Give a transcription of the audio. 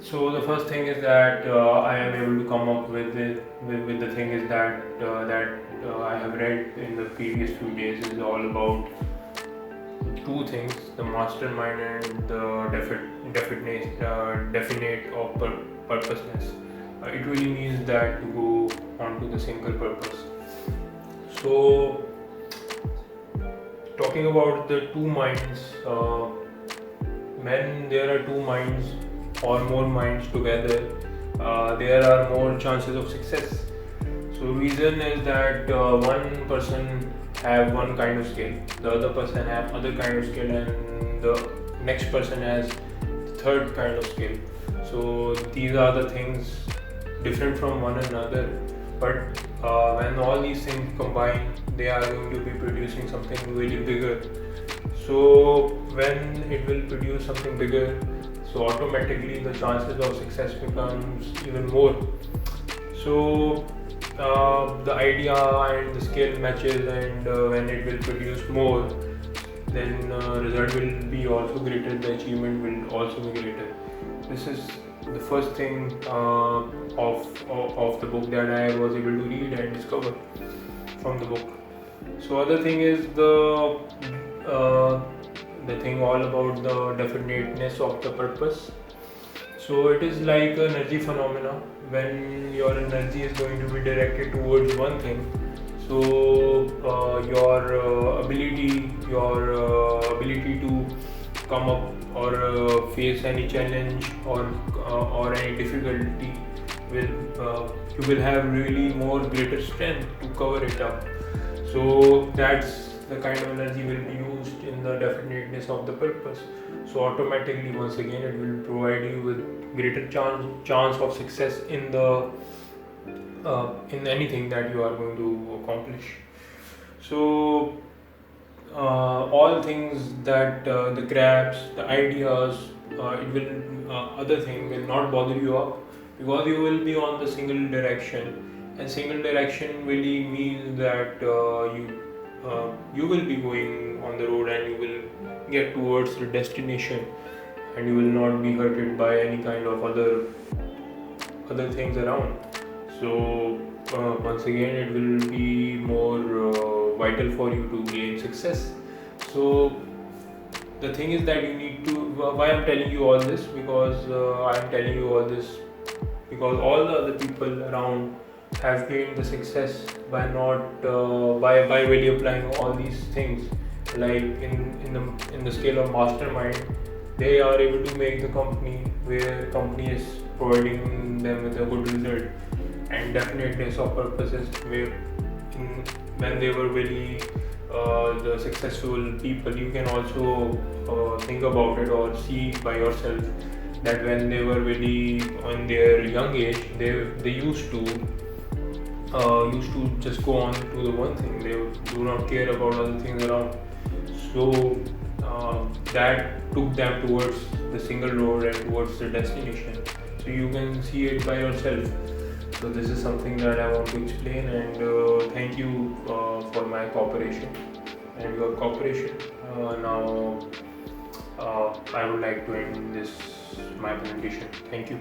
So the first thing is that I am able to come up with it, with the thing is that I have read in the previous few days is all about two things: the mastermind and the definite of purposeness. It really means that to go on to the single purpose. So talking about the two minds, when there are two minds or more minds together, there are more chances of success. So reason is that one person have one kind of skill, the other person have other kind of skill, and the next person has the third kind of skill. So these are the things different from one another, but when all these things combine, they are going to be producing something really bigger. So when it will produce something bigger, so automatically the chances of success becomes even more. So the idea and the skill matches, and when it will produce more, then result will be also greater, the achievement will also be greater. This is the first thing of the book that I was able to read and discover from the book. So other thing is uh, the thing all about the definiteness of the purpose. So it is like an energy phenomena. When your energy is going to be directed towards one thing, so your ability to come up or face any challenge or any difficulty will you will have really more greater strength to cover it up. So that's the kind of energy will be used in the definiteness of the purpose. So automatically, once again, it will provide you with greater chance of success in anything that you are going to accomplish. So all things that the grabs, the ideas, it will other thing will not bother you up, because you will be on the single direction, and single direction really means that you will be going on the road and you will get towards the destination, and you will not be hurted by any kind of other things around. So once again, it will be more vital for you to gain success. So the thing is that you need to. Why I'm telling you all this? Because I'm telling you all this because all the other people around have gained the success by not by really applying all these things. Like in the scale of mastermind, they are able to make the company where company is providing them with a good result, and definiteness of purposes where when they were really the successful people. You can also think about it or see by yourself that when they were really on their young age, they used to just go on to the one thing. They do not care about other things around. So that took them towards the single road and towards the destination. So you can see it by yourself. So this is something that I want to explain, and thank you for my cooperation and your cooperation. Now I would like to end this my presentation. Thank you.